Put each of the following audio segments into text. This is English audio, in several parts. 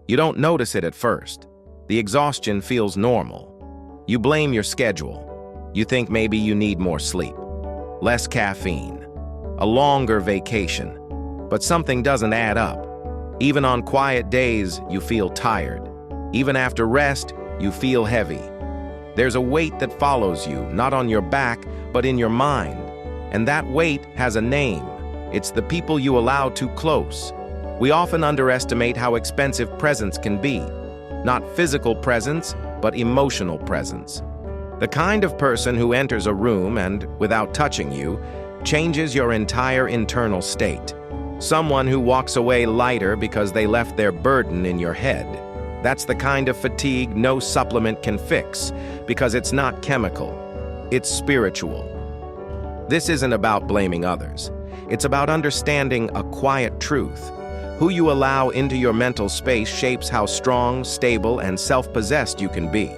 You don't notice it at first. The exhaustion feels normal. You blame your schedule. You think maybe you need more sleep, less caffeine, a longer vacation. But something doesn't add up. Even on quiet days, you feel tired. Even after rest, you feel heavy. There's a weight that follows you, not on your back, but in your mind. And that weight has a name. It's the people you allow too close. We often underestimate how expensive presence can be. Not physical presence, but emotional presence. The kind of person who enters a room and, without touching you, changes your entire internal state. Someone who walks away lighter because they left their burden in your head. That's the kind of fatigue no supplement can fix, because it's not chemical, it's spiritual. This isn't about blaming others. It's about understanding a quiet truth. Who you allow into your mental space shapes how strong, stable, and self-possessed you can be.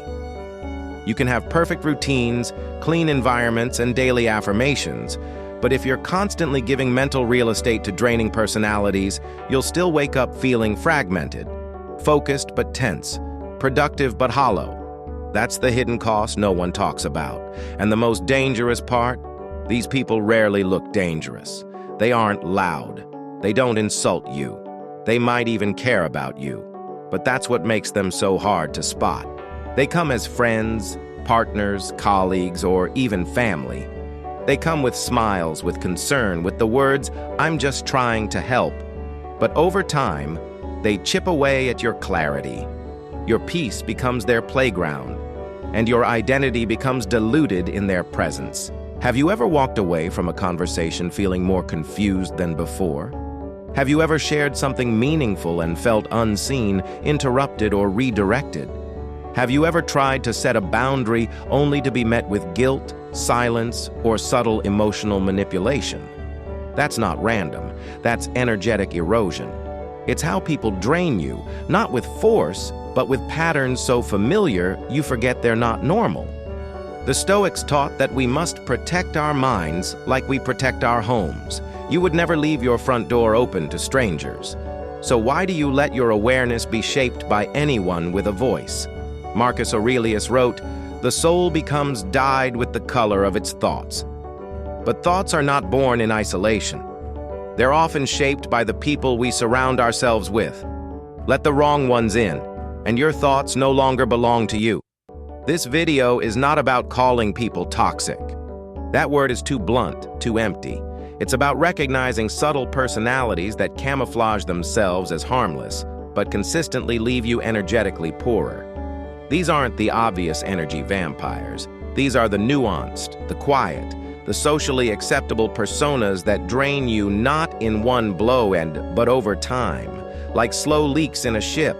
You can have perfect routines, clean environments, and daily affirmations, but if you're constantly giving mental real estate to draining personalities, you'll still wake up feeling fragmented, focused but tense, productive but hollow. That's the hidden cost no one talks about. And the most dangerous part? These people rarely look dangerous. They aren't loud. They don't insult you. They might even care about you. But that's what makes them so hard to spot. They come as friends, partners, colleagues, or even family. They come with smiles, with concern, with the words, "I'm just trying to help." But over time, they chip away at your clarity. Your peace becomes their playground, and your identity becomes diluted in their presence. Have you ever walked away from a conversation feeling more confused than before? Have you ever shared something meaningful and felt unseen, interrupted, or redirected? Have you ever tried to set a boundary only to be met with guilt, silence, or subtle emotional manipulation? That's not random. That's energetic erosion. It's how people drain you, not with force, but with patterns so familiar you forget they're not normal. The Stoics taught that we must protect our minds like we protect our homes. You would never leave your front door open to strangers. So why do you let your awareness be shaped by anyone with a voice? Marcus Aurelius wrote, "The soul becomes dyed with the color of its thoughts." But thoughts are not born in isolation. They're often shaped by the people we surround ourselves with. Let the wrong ones in, and your thoughts no longer belong to you. This video is not about calling people toxic. That word is too blunt, too empty. It's about recognizing subtle personalities that camouflage themselves as harmless, but consistently leave you energetically poorer. These aren't the obvious energy vampires. These are the nuanced, the quiet, the socially acceptable personas that drain you not in one blow but over time, like slow leaks in a ship.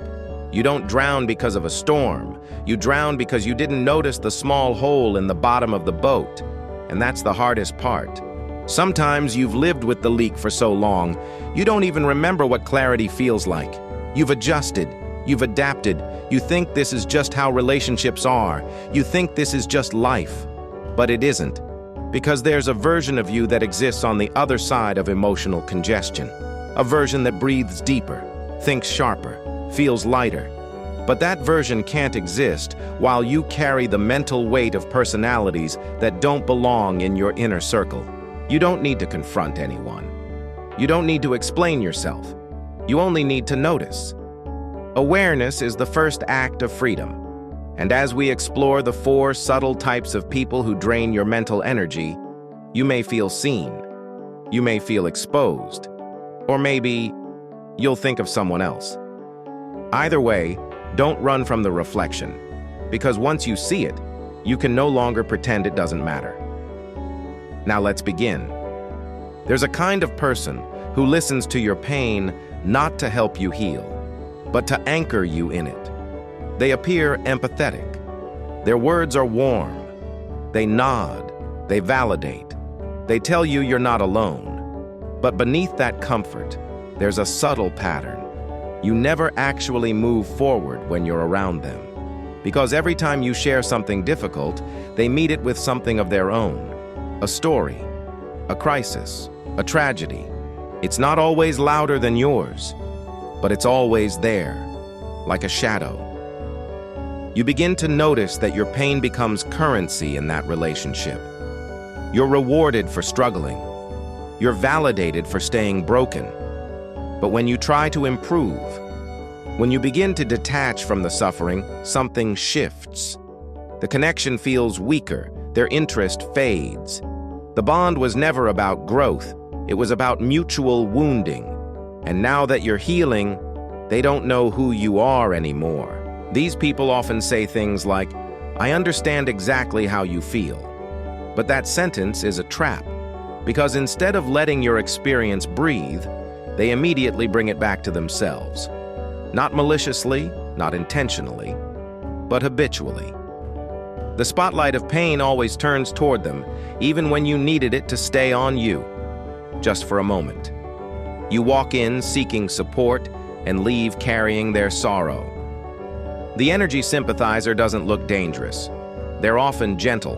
You don't drown because of a storm. You drown because you didn't notice the small hole in the bottom of the boat. And that's the hardest part. Sometimes you've lived with the leak for so long, you don't even remember what clarity feels like. You've adjusted. You've adapted. You think this is just how relationships are. You think this is just life. But it isn't. Because there's a version of you that exists on the other side of emotional congestion. A version that breathes deeper, thinks sharper, feels lighter. But that version can't exist while you carry the mental weight of personalities that don't belong in your inner circle. You don't need to confront anyone. You don't need to explain yourself. You only need to notice. Awareness is the first act of freedom. And as we explore the 4 subtle types of people who drain your mental energy, you may feel seen, you may feel exposed, or maybe you'll think of someone else. Either way, don't run from the reflection, because once you see it, you can no longer pretend it doesn't matter. Now let's begin. There's a kind of person who listens to your pain not to help you heal, but to anchor you in it. They appear empathetic. Their words are warm. They nod. They validate. They tell you you're not alone. But beneath that comfort, there's a subtle pattern. You never actually move forward when you're around them. Because every time you share something difficult, they meet it with something of their own. A story, a crisis, a tragedy. It's not always louder than yours, but it's always there. like a shadow. You begin to notice that your pain becomes currency in that relationship. You're rewarded for struggling. You're validated for staying broken. But when you try to improve, when you begin to detach from the suffering, something shifts. The connection feels weaker, their interest fades. The bond was never about growth, it was about mutual wounding. And now that you're healing, they don't know who you are anymore. These people often say things like, "I understand exactly how you feel." But that sentence is a trap, because instead of letting your experience breathe, they immediately bring it back to themselves. Not maliciously, not intentionally, but habitually. The spotlight of pain always turns toward them, even when you needed it to stay on you, just for a moment. You walk in seeking support and leave carrying their sorrow. The energy sympathizer doesn't look dangerous. They're often gentle.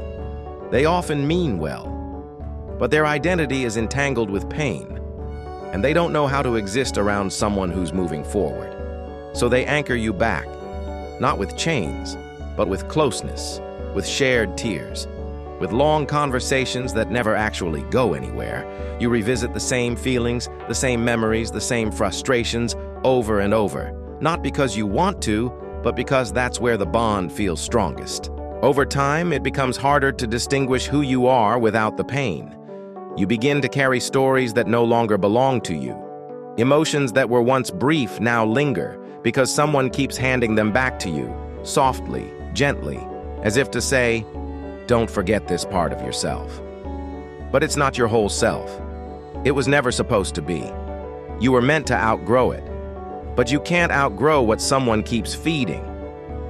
They often mean well. But their identity is entangled with pain, and they don't know how to exist around someone who's moving forward. So they anchor you back, not with chains, but with closeness, with shared tears, with long conversations that never actually go anywhere. You revisit the same feelings, the same memories, the same frustrations over and over, not because you want to, but because that's where the bond feels strongest. Over time, it becomes harder to distinguish who you are without the pain. You begin to carry stories that no longer belong to you. Emotions that were once brief now linger because someone keeps handing them back to you, softly, gently, as if to say, "Don't forget this part of yourself." But it's not your whole self. It was never supposed to be. You were meant to outgrow it. But you can't outgrow what someone keeps feeding.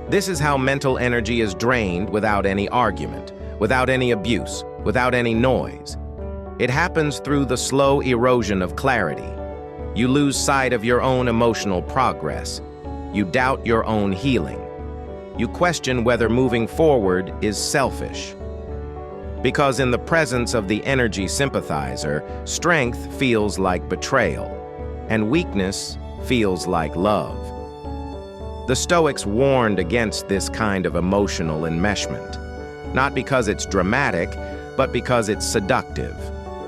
This is how mental energy is drained without any argument, without any abuse, without any noise. It happens through the slow erosion of clarity. You lose sight of your own emotional progress. You doubt your own healing. You question whether moving forward is selfish. Because in the presence of the energy sympathizer, strength feels like betrayal, and weakness feels like love. The Stoics warned against this kind of emotional enmeshment, not because it's dramatic, but because it's seductive.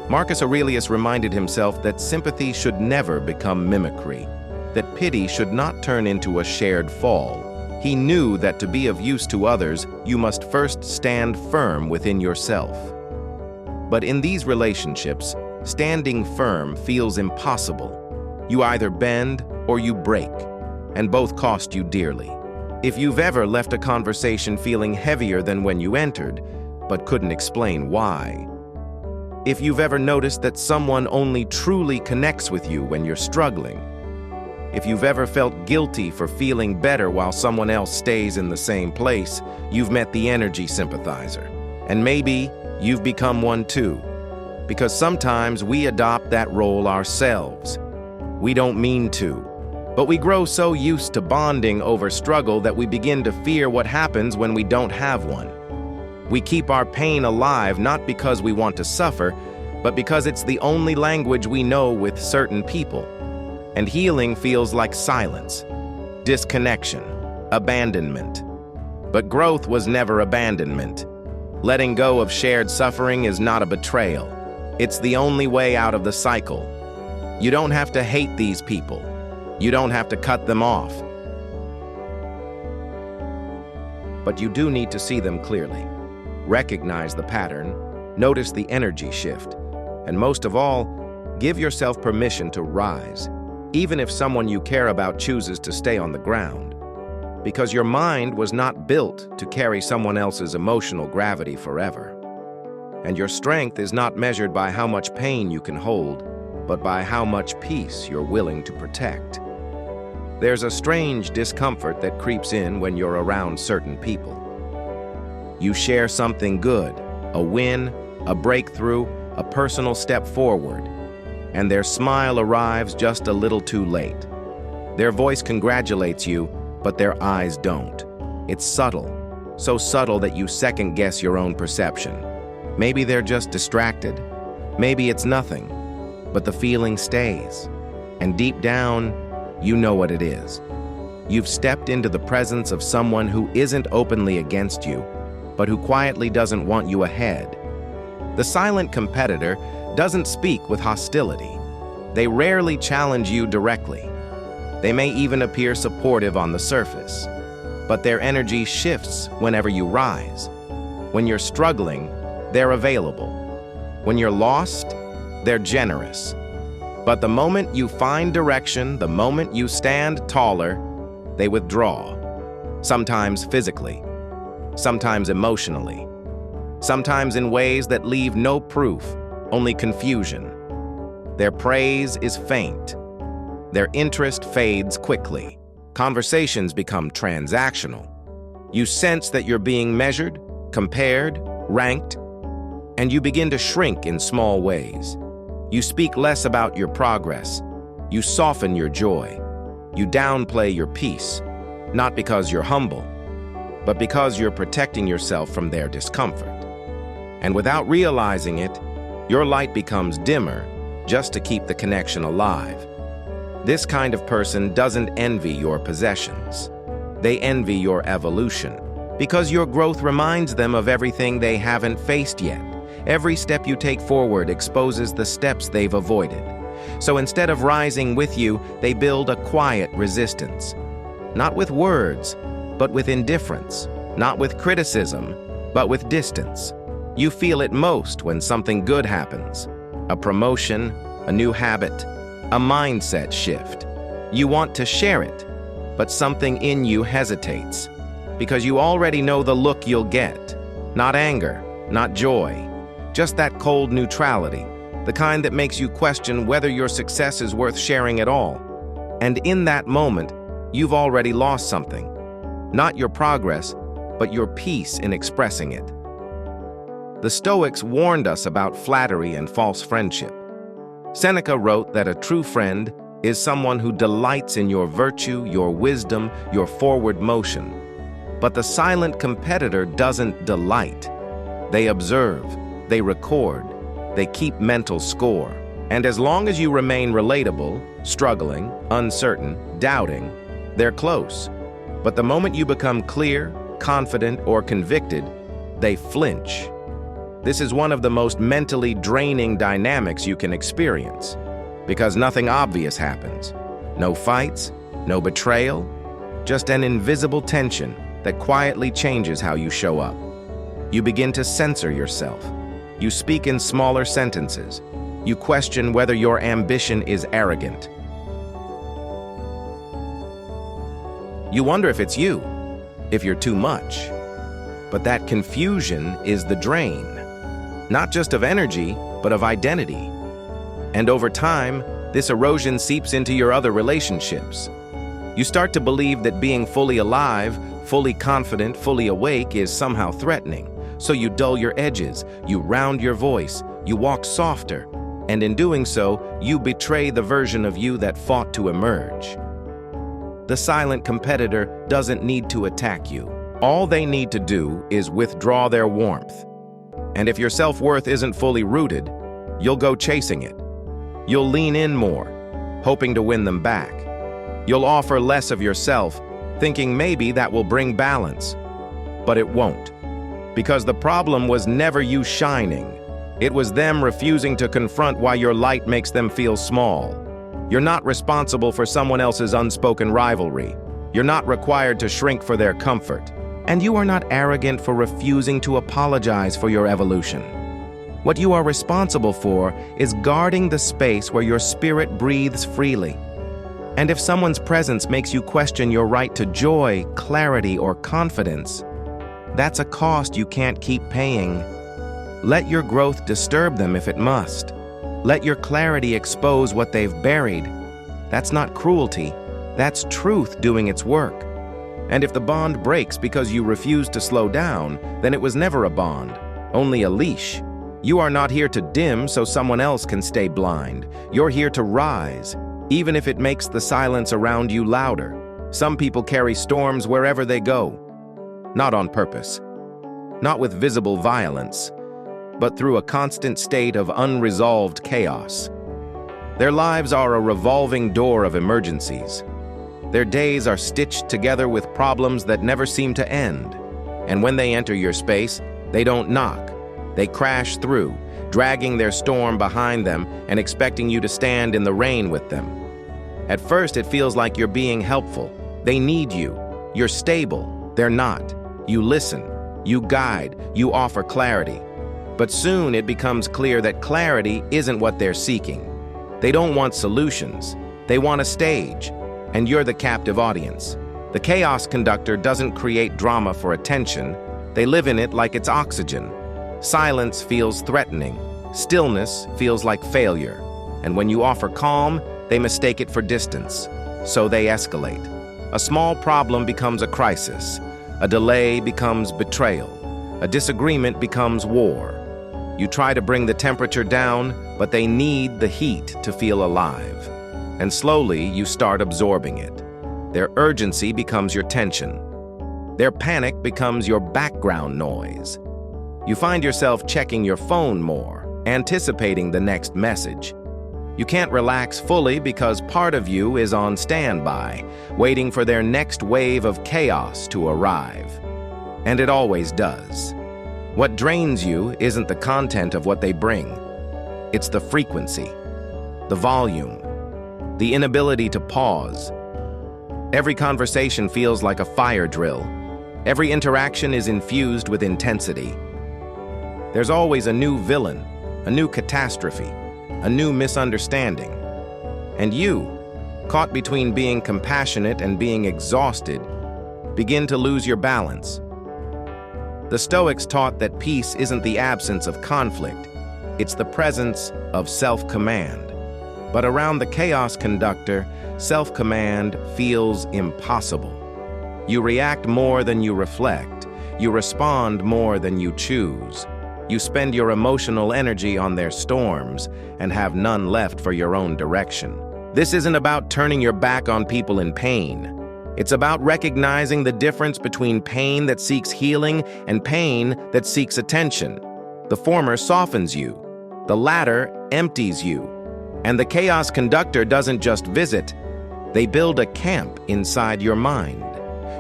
Marcus Aurelius reminded himself that sympathy should never become mimicry, that pity should not turn into a shared fall. He knew that to be of use to others, you must first stand firm within yourself. But in these relationships, standing firm feels impossible. You either bend or you break, and both cost you dearly. If you've ever left a conversation feeling heavier than when you entered, but couldn't explain why. If you've ever noticed that someone only truly connects with you when you're struggling. If you've ever felt guilty for feeling better while someone else stays in the same place, you've met the energy sympathizer. And maybe you've become one too, because sometimes we adopt that role ourselves. We don't mean to, but we grow so used to bonding over struggle that we begin to fear what happens when we don't have one. We keep our pain alive not because we want to suffer, but because it's the only language we know with certain people. And healing feels like silence, disconnection, abandonment. But growth was never abandonment. Letting go of shared suffering is not a betrayal. It's the only way out of the cycle. You don't have to hate these people. You don't have to cut them off. But you do need to see them clearly. Recognize the pattern, notice the energy shift, and most of all, give yourself permission to rise, even if someone you care about chooses to stay on the ground. Because your mind was not built to carry someone else's emotional gravity forever. And your strength is not measured by how much pain you can hold, but by how much peace you're willing to protect. There's a strange discomfort that creeps in when you're around certain people. You share something good, a win, a breakthrough, a personal step forward, and their smile arrives just a little too late. Their voice congratulates you, but their eyes don't. It's subtle, so subtle that you second-guess your own perception. Maybe they're just distracted. Maybe it's nothing. But the feeling stays, and deep down, you know what it is. You've stepped into the presence of someone who isn't openly against you, but who quietly doesn't want you ahead. The silent competitor doesn't speak with hostility. They rarely challenge you directly. They may even appear supportive on the surface, but their energy shifts whenever you rise. When you're struggling, they're available. When you're lost, they're generous. But the moment you find direction, the moment you stand taller, they withdraw. Sometimes physically, sometimes emotionally, sometimes in ways that leave no proof, only confusion. Their praise is faint. Their interest fades quickly. Conversations become transactional. You sense that you're being measured, compared, ranked, and you begin to shrink in small ways. You speak less about your progress. You soften your joy. You downplay your peace, not because you're humble, but because you're protecting yourself from their discomfort. And without realizing it, your light becomes dimmer just to keep the connection alive. This kind of person doesn't envy your possessions. They envy your evolution, because your growth reminds them of everything they haven't faced yet. Every step you take forward exposes the steps they've avoided. So instead of rising with you, they build a quiet resistance. Not with words, but with indifference. Not with criticism, but with distance. You feel it most when something good happens. A promotion, a new habit, a mindset shift. You want to share it, but something in you hesitates, because you already know the look you'll get. Not anger, not joy, just that cold neutrality, the kind that makes you question whether your success is worth sharing at all. And in that moment, you've already lost something. Not your progress, but your peace in expressing it. The Stoics warned us about flattery and false friendship. Seneca wrote that a true friend is someone who delights in your virtue, your wisdom, your forward motion. But the silent competitor doesn't delight. They observe, they record, they keep mental score. And as long as you remain relatable, struggling, uncertain, doubting, they're close. But the moment you become clear, confident, or convicted, they flinch. This is one of the most mentally draining dynamics you can experience, because nothing obvious happens. No fights, no betrayal, just an invisible tension that quietly changes how you show up. You begin to censor yourself. You speak in smaller sentences. You question whether your ambition is arrogant. You wonder if it's you, if you're too much. But that confusion is the drain, not just of energy, but of identity. And over time, this erosion seeps into your other relationships. You start to believe that being fully alive, fully confident, fully awake is somehow threatening. So you dull your edges, you round your voice, you walk softer, and in doing so, you betray the version of you that fought to emerge. The silent competitor doesn't need to attack you. All they need to do is withdraw their warmth. And if your self-worth isn't fully rooted, you'll go chasing it. You'll lean in more, hoping to win them back. You'll offer less of yourself, thinking maybe that will bring balance. But it won't. Because the problem was never you shining. It was them refusing to confront why your light makes them feel small. You're not responsible for someone else's unspoken rivalry. You're not required to shrink for their comfort. And you are not arrogant for refusing to apologize for your evolution. What you are responsible for is guarding the space where your spirit breathes freely. And if someone's presence makes you question your right to joy, clarity, or confidence, that's a cost you can't keep paying. Let your growth disturb them if it must. Let your clarity expose what they've buried. That's not cruelty. That's truth doing its work. And if the bond breaks because you refuse to slow down, then it was never a bond, only a leash. You are not here to dim so someone else can stay blind. You're here to rise, even if it makes the silence around you louder. Some people carry storms wherever they go. Not on purpose, not with visible violence, but through a constant state of unresolved chaos. Their lives are a revolving door of emergencies. Their days are stitched together with problems that never seem to end. And when they enter your space, they don't knock. They crash through, dragging their storm behind them and expecting you to stand in the rain with them. At first, it feels like you're being helpful. They need you. You're stable. They're not. You listen. You guide. You offer clarity. But soon it becomes clear that clarity isn't what they're seeking. They don't want solutions. They want a stage. And you're the captive audience. The chaos conductor doesn't create drama for attention. They live in it like it's oxygen. Silence feels threatening. Stillness feels like failure. And when you offer calm, they mistake it for distance. So they escalate. A small problem becomes a crisis. A delay becomes betrayal. A disagreement becomes war. You try to bring the temperature down, but they need the heat to feel alive. And slowly, you start absorbing it. Their urgency becomes your tension. Their panic becomes your background noise. You find yourself checking your phone more, anticipating the next message. You can't relax fully because part of you is on standby, waiting for their next wave of chaos to arrive. And it always does. What drains you isn't the content of what they bring. It's the frequency, the volume, the inability to pause. Every conversation feels like a fire drill. Every interaction is infused with intensity. There's always a new villain, a new catastrophe, a new misunderstanding. And you, caught between being compassionate and being exhausted, begin to lose your balance. The Stoics taught that peace isn't the absence of conflict, it's the presence of self-command. But around the chaos conductor, self-command feels impossible. You react more than you reflect. You respond more than you choose. You spend your emotional energy on their storms and have none left for your own direction. This isn't about turning your back on people in pain. It's about recognizing the difference between pain that seeks healing and pain that seeks attention. The former softens you. The latter empties you. And the chaos conductor doesn't just visit. They build a camp inside your mind.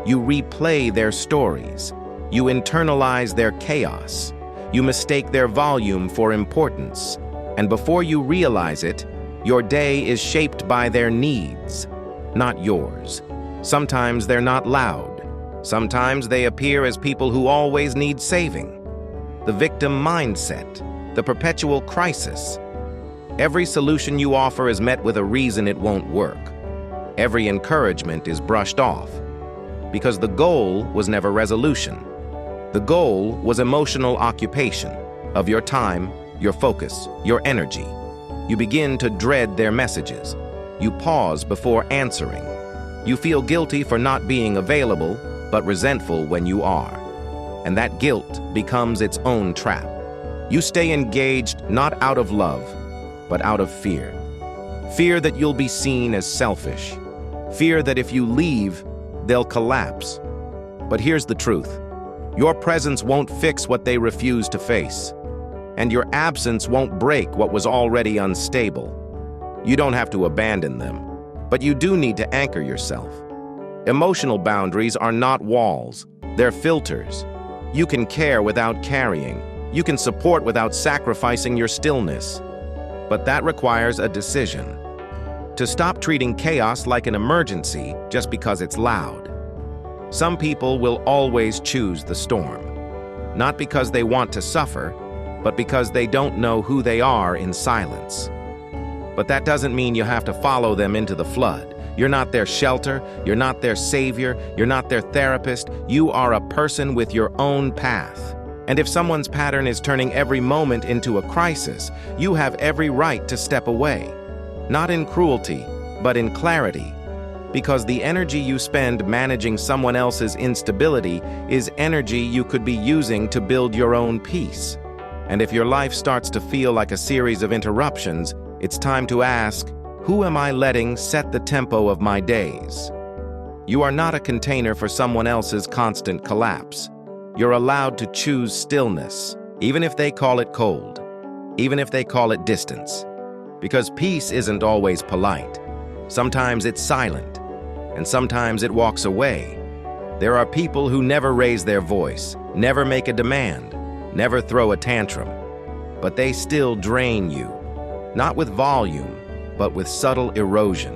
You replay their stories. You internalize their chaos. You mistake their volume for importance. And before you realize it, your day is shaped by their needs, not yours. Sometimes they're not loud. Sometimes they appear as people who always need saving. The victim mindset, the perpetual crisis. Every solution you offer is met with a reason it won't work. Every encouragement is brushed off. Because the goal was never resolution. The goal was emotional occupation of your time, your focus, your energy. You begin to dread their messages. You pause before answering. You feel guilty for not being available, but resentful when you are. And that guilt becomes its own trap. You stay engaged not out of love, but out of fear. Fear that you'll be seen as selfish. Fear that if you leave, they'll collapse. But here's the truth. Your presence won't fix what they refuse to face. And your absence won't break what was already unstable. You don't have to abandon them, but you do need to anchor yourself. Emotional boundaries are not walls. They're filters. You can care without carrying. You can support without sacrificing your stillness. But that requires a decision. To stop treating chaos like an emergency just because it's loud. Some people will always choose the storm. Not because they want to suffer, but because they don't know who they are in silence. But that doesn't mean you have to follow them into the flood. You're not their shelter, you're not their savior, you're not their therapist. You are a person with your own path. And if someone's pattern is turning every moment into a crisis, you have every right to step away. Not in cruelty, but in clarity. Because the energy you spend managing someone else's instability is energy you could be using to build your own peace. And if your life starts to feel like a series of interruptions, it's time to ask, who am I letting set the tempo of my days? You are not a container for someone else's constant collapse. You're allowed to choose stillness, even if they call it cold, even if they call it distance. Because peace isn't always polite. Sometimes it's silent. and sometimes it walks away. There are people who never raise their voice, never make a demand, never throw a tantrum, but they still drain you, not with volume, but with subtle erosion.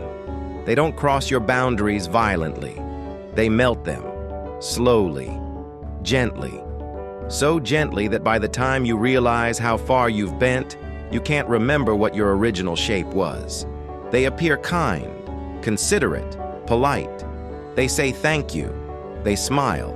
They don't cross your boundaries violently. They melt them, slowly, gently, so gently that by the time you realize how far you've bent, you can't remember what your original shape was. They appear kind, considerate, polite. They say thank you. They smile.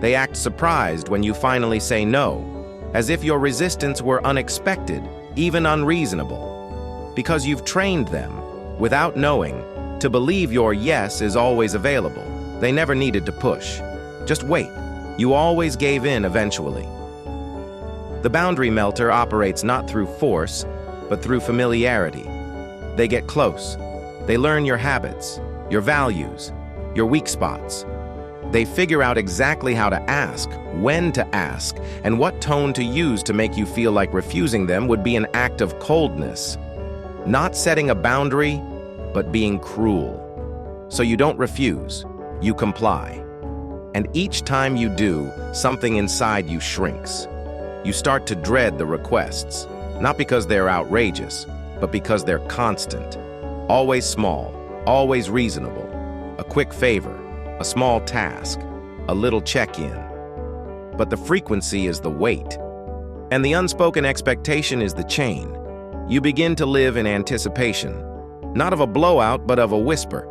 They act surprised when you finally say no, as if your resistance were unexpected, even unreasonable. Because you've trained them, without knowing, to believe your yes is always available. They never needed to push. Just wait. You always gave in eventually. The boundary melter operates not through force, but through familiarity. They get close. They learn your habits, your values, your weak spots. They figure out exactly how to ask, when to ask, and what tone to use to make you feel like refusing them would be an act of coldness. Not setting a boundary, but being cruel. So you don't refuse, you comply. And each time you do, something inside you shrinks. You start to dread the requests, not because they're outrageous, but because they're constant. Always small, always reasonable. A quick favor, a small task, a little check-in. But the frequency is the weight. And the unspoken expectation is the chain. You begin to live in anticipation, not of a blowout, but of a whisper,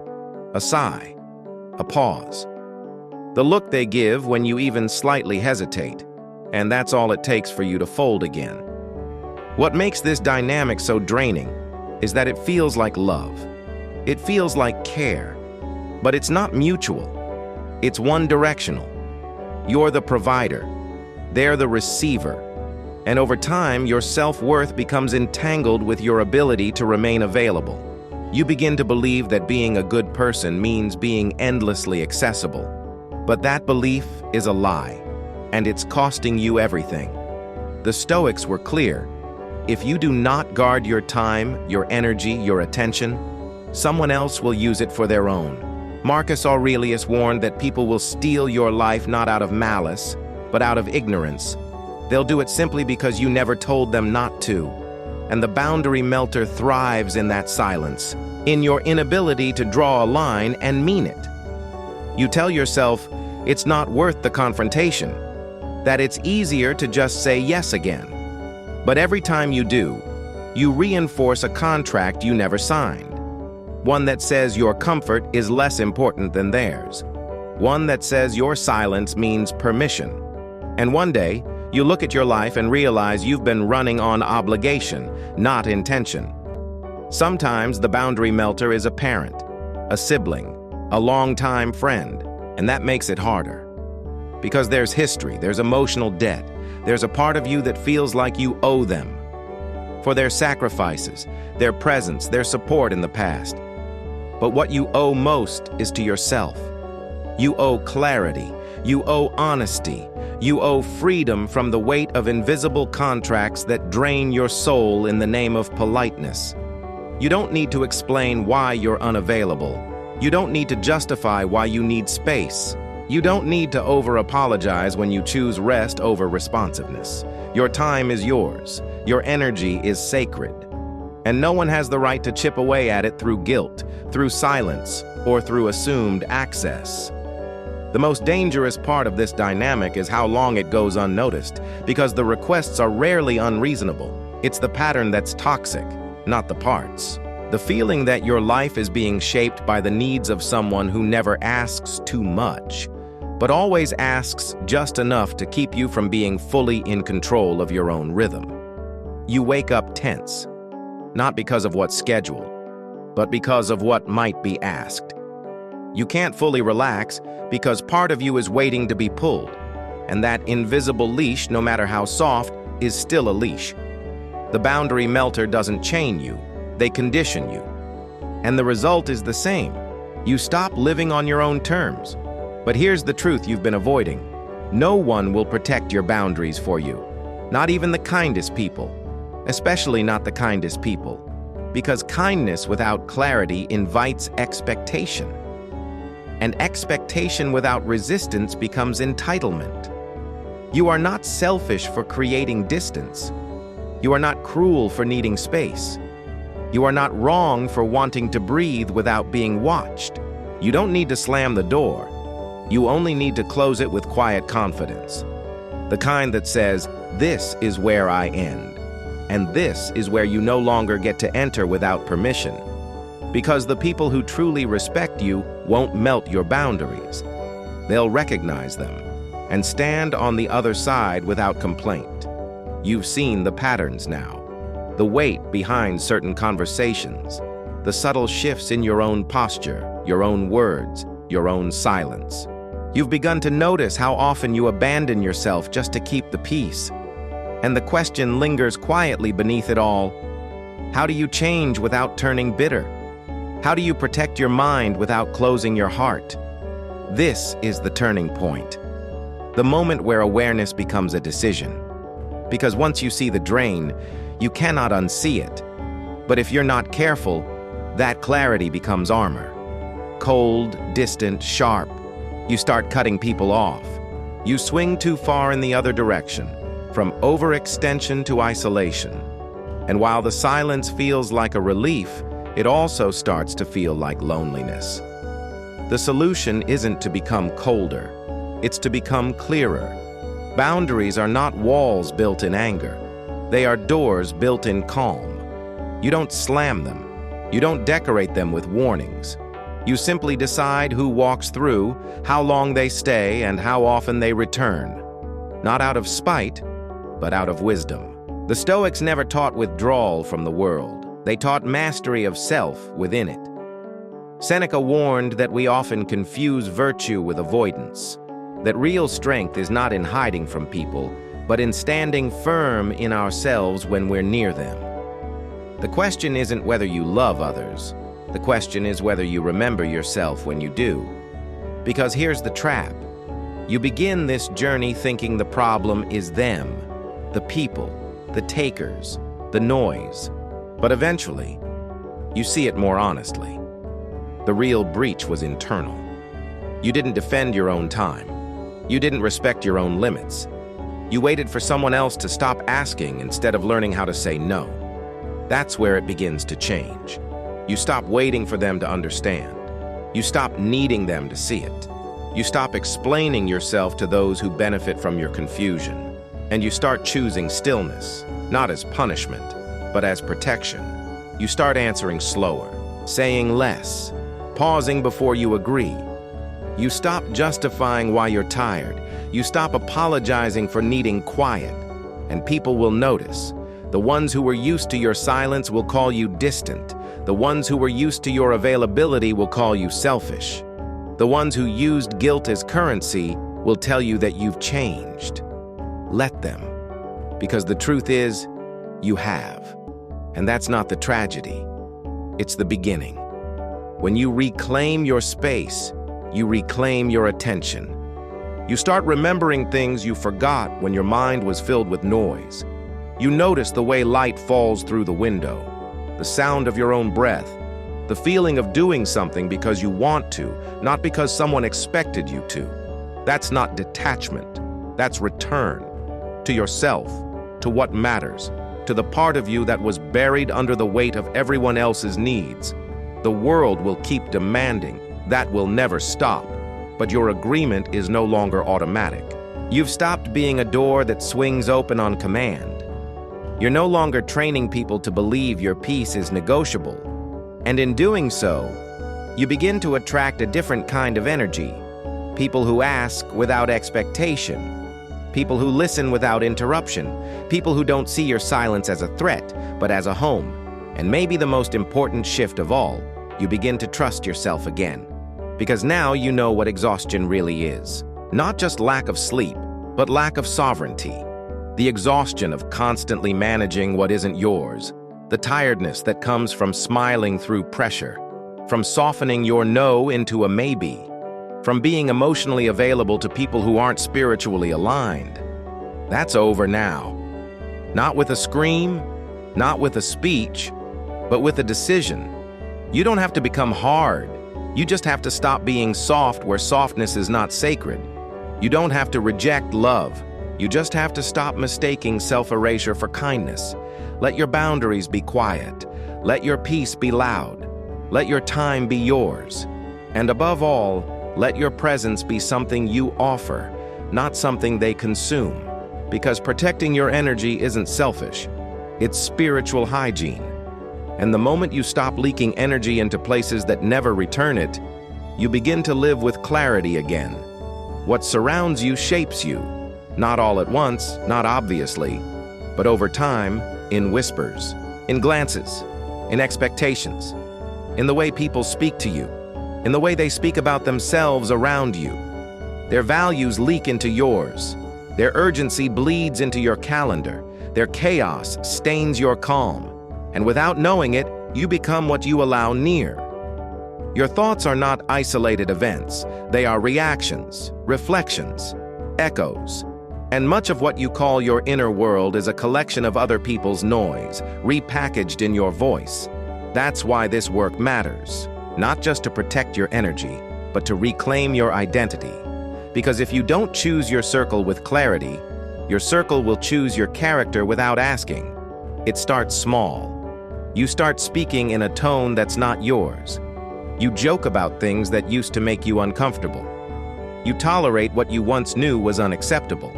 a sigh, a pause. The look they give when you even slightly hesitate, and that's all it takes for you to fold again. What makes this dynamic so draining is that it feels like love. It feels like care, but it's not mutual. It's one-directional. You're the provider. They're the receiver. And over time, your self-worth becomes entangled with your ability to remain available. You begin to believe that being a good person means being endlessly accessible. But that belief is a lie, and it's costing you everything. The Stoics were clear. If you do not guard your time, your energy, your attention, someone else will use it for their own. Marcus Aurelius warned that people will steal your life not out of malice, but out of ignorance. They'll do it simply because you never told them not to. And the boundary melter thrives in that silence, in your inability to draw a line and mean it. You tell yourself it's not worth the confrontation, that it's easier to just say yes again. But every time you do, you reinforce a contract you never signed. One that says your comfort is less important than theirs. One that says your silence means permission. And one day, you look at your life and realize you've been running on obligation, not intention. Sometimes the boundary melter is a parent, a sibling, a longtime friend, and that makes it harder. Because there's history, there's emotional debt, there's a part of you that feels like you owe them for their sacrifices, their presence, their support in the past. But what you owe most is to yourself. You owe clarity, you owe honesty, you owe freedom from the weight of invisible contracts that drain your soul in the name of politeness. You don't need to explain why you're unavailable. You don't need to justify why you need space. You don't need to over-apologize when you choose rest over responsiveness. Your time is yours. Your energy is sacred. And no one has the right to chip away at it through guilt, through silence, or through assumed access. The most dangerous part of this dynamic is how long it goes unnoticed, because the requests are rarely unreasonable. It's the pattern that's toxic, not the parts. The feeling that your life is being shaped by the needs of someone who never asks too much, but always asks just enough to keep you from being fully in control of your own rhythm. You wake up tense, not because of what's scheduled, but because of what might be asked. You can't fully relax because part of you is waiting to be pulled, and that invisible leash, no matter how soft, is still a leash. The boundary melter doesn't chain you. They condition you. And the result is the same. You stop living on your own terms. But here's the truth you've been avoiding. No one will protect your boundaries for you. Not even the kindest people. Especially not the kindest people. Because kindness without clarity invites expectation. and expectation without resistance becomes entitlement. You are not selfish for creating distance. You are not cruel for needing space. You are not wrong for wanting to breathe without being watched. You don't need to slam the door. You only need to close it with quiet confidence. The kind that says, "This is where I end, and this is where you no longer get to enter without permission." Because the people who truly respect you won't melt your boundaries. They'll recognize them and stand on the other side without complaint. You've seen the patterns now, the weight behind certain conversations, the subtle shifts in your own posture, your own words, your own silence. You've begun to notice how often you abandon yourself just to keep the peace. And the question lingers quietly beneath it all. How do you change without turning bitter? How do you protect your mind without closing your heart? This is the turning point. The moment where awareness becomes a decision. Because once you see the drain, you cannot unsee it. But if you're not careful, that clarity becomes armor. Cold, distant, sharp. You start cutting people off. You swing too far in the other direction, from overextension to isolation. And while the silence feels like a relief, it also starts to feel like loneliness. The solution isn't to become colder. It's to become clearer. Boundaries are not walls built in anger. They are doors built in calm. You don't slam them. You don't decorate them with warnings. You simply decide who walks through, how long they stay, and how often they return. Not out of spite, but out of wisdom. The Stoics never taught withdrawal from the world. They taught mastery of self within it. Seneca warned that we often confuse virtue with avoidance, that real strength is not in hiding from people, but in standing firm in ourselves when we're near them. The question isn't whether you love others. The question is whether you remember yourself when you do. Because here's the trap. You begin this journey thinking the problem is them, the people, the takers, the noise. But eventually, you see it more honestly. The real breach was internal. You didn't defend your own time. You didn't respect your own limits. You waited for someone else to stop asking instead of learning how to say no. That's where it begins to change. You stop waiting for them to understand. You stop needing them to see it. You stop explaining yourself to those who benefit from your confusion. And you start choosing stillness, not as punishment, but as protection. You start answering slower, saying less, pausing before you agree. You stop justifying why you're tired. You stop apologizing for needing quiet. And people will notice. The ones who were used to your silence will call you distant. The ones who were used to your availability will call you selfish. The ones who used guilt as currency will tell you that you've changed. Let them. Because the truth is, you have. And that's not the tragedy. It's the beginning. When you reclaim your space, you reclaim your attention. You start remembering things you forgot when your mind was filled with noise. You notice the way light falls through the window, the sound of your own breath, the feeling of doing something because you want to, not because someone expected you to. That's not detachment. That's return to yourself, to what matters, to the part of you that was buried under the weight of everyone else's needs. The world will keep demanding. That will never stop. But your agreement is no longer automatic. You've stopped being a door that swings open on command. You're no longer training people to believe your peace is negotiable. And in doing so, you begin to attract a different kind of energy. People who ask without expectation. People who listen without interruption. People who don't see your silence as a threat, but as a home. And maybe the most important shift of all, you begin to trust yourself again. Because now you know what exhaustion really is. Not just lack of sleep, but lack of sovereignty. The exhaustion of constantly managing what isn't yours. The tiredness that comes from smiling through pressure. From softening your no into a maybe. From being emotionally available to people who aren't spiritually aligned. That's over now. Not with a scream, not with a speech, but with a decision. You don't have to become hard. You just have to stop being soft where softness is not sacred. You don't have to reject love. You just have to stop mistaking self-erasure for kindness. Let your boundaries be quiet. Let your peace be loud. Let your time be yours. And above all, let your presence be something you offer, not something they consume. Because protecting your energy isn't selfish. It's spiritual hygiene. And the moment you stop leaking energy into places that never return it, you begin to live with clarity again. What surrounds you shapes you, not all at once, not obviously, but over time, in whispers, in glances, in expectations, in the way people speak to you, in the way they speak about themselves around you. Their values leak into yours. Their urgency bleeds into your calendar. Their chaos stains your calm. And without knowing it, you become what you allow near. Your thoughts are not isolated events. They are reactions, reflections, echoes. And much of what you call your inner world is a collection of other people's noise, repackaged in your voice. That's why this work matters, not just to protect your energy, but to reclaim your identity. Because if you don't choose your circle with clarity, your circle will choose your character without asking. It starts small. You start speaking in a tone that's not yours. You joke about things that used to make you uncomfortable. You tolerate what you once knew was unacceptable.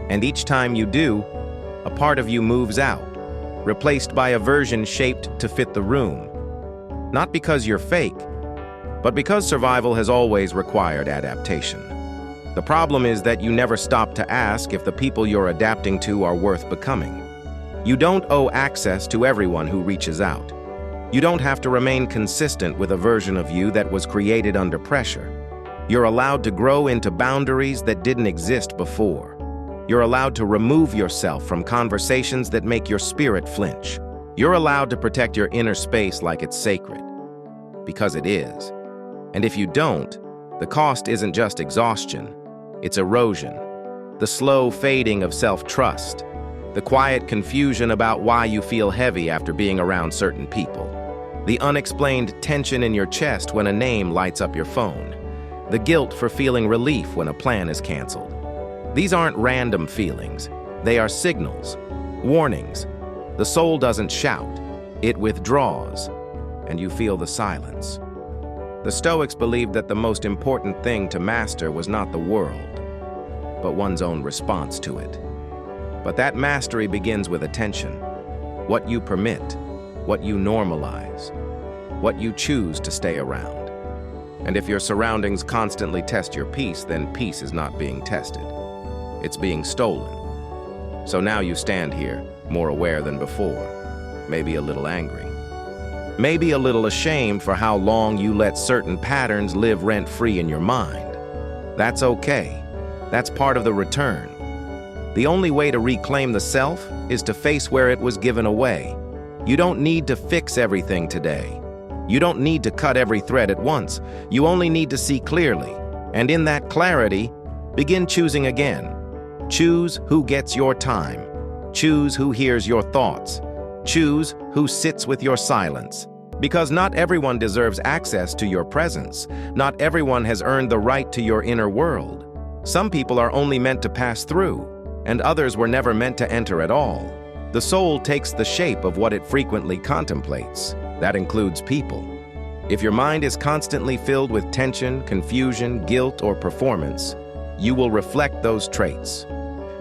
And each time you do, a part of you moves out, replaced by a version shaped to fit the room. Not because you're fake, but because survival has always required adaptation. The problem is that you never stop to ask if the people you're adapting to are worth becoming. You don't owe access to everyone who reaches out. You don't have to remain consistent with a version of you that was created under pressure. You're allowed to grow into boundaries that didn't exist before. You're allowed to remove yourself from conversations that make your spirit flinch. You're allowed to protect your inner space like it's sacred. Because it is. And if you don't, the cost isn't just exhaustion, it's erosion. The slow fading of self-trust. The quiet confusion about why you feel heavy after being around certain people. The unexplained tension in your chest when a name lights up your phone. The guilt for feeling relief when a plan is canceled. These aren't random feelings. They are signals, warnings. The soul doesn't shout, it withdraws, and you feel the silence. The Stoics believed that the most important thing to master was not the world, but one's own response to it. But that mastery begins with attention. What you permit, what you normalize, what you choose to stay around. And if your surroundings constantly test your peace, then peace is not being tested. It's being stolen. So now you stand here, more aware than before, maybe a little angry. Maybe a little ashamed for how long you let certain patterns live rent-free in your mind. That's okay. That's part of the return. The only way to reclaim the self is to face where it was given away. You don't need to fix everything today. You don't need to cut every thread at once. You only need to see clearly. And in that clarity, begin choosing again. Choose who gets your time. Choose who hears your thoughts. Choose who sits with your silence. Because not everyone deserves access to your presence. Not everyone has earned the right to your inner world. Some people are only meant to pass through, and others were never meant to enter at all. The soul takes the shape of what it frequently contemplates. That includes people. If your mind is constantly filled with tension, confusion, guilt, or performance, you will reflect those traits.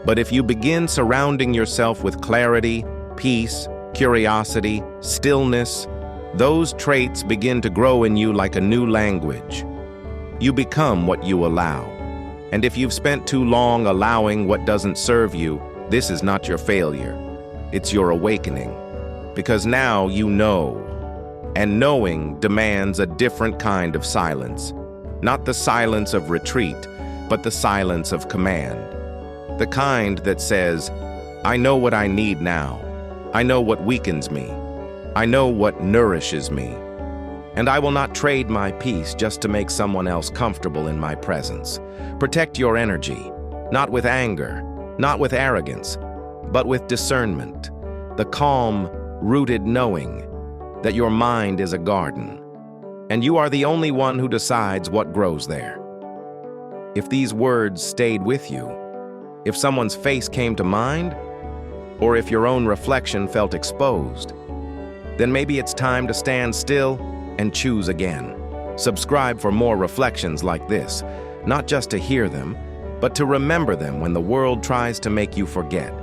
But if you begin surrounding yourself with clarity, peace, curiosity, stillness, those traits begin to grow in you like a new language. You become what you allow. And if you've spent too long allowing what doesn't serve you, this is not your failure. It's your awakening. Because now you know. And knowing demands a different kind of silence. Not the silence of retreat, but the silence of command. The kind that says, I know what I need now. I know what weakens me. I know what nourishes me. And I will not trade my peace just to make someone else comfortable in my presence. Protect your energy, not with anger, not with arrogance, but with discernment. The calm, rooted knowing that your mind is a garden, and you are the only one who decides what grows there. If these words stayed with you, if someone's face came to mind, or if your own reflection felt exposed, then maybe it's time to stand still and choose again. Subscribe for more reflections like this, not just to hear them, but to remember them when the world tries to make you forget.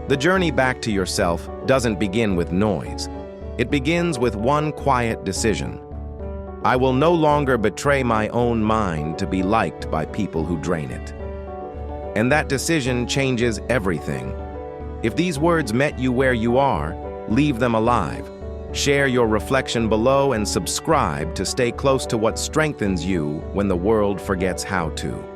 The journey back to yourself doesn't begin with noise. It begins with one quiet decision. I will no longer betray my own mind to be liked by people who drain it. And that decision changes everything. If these words met you where you are, leave them alive. Share your reflection below and subscribe to stay close to what strengthens you when the world forgets how to.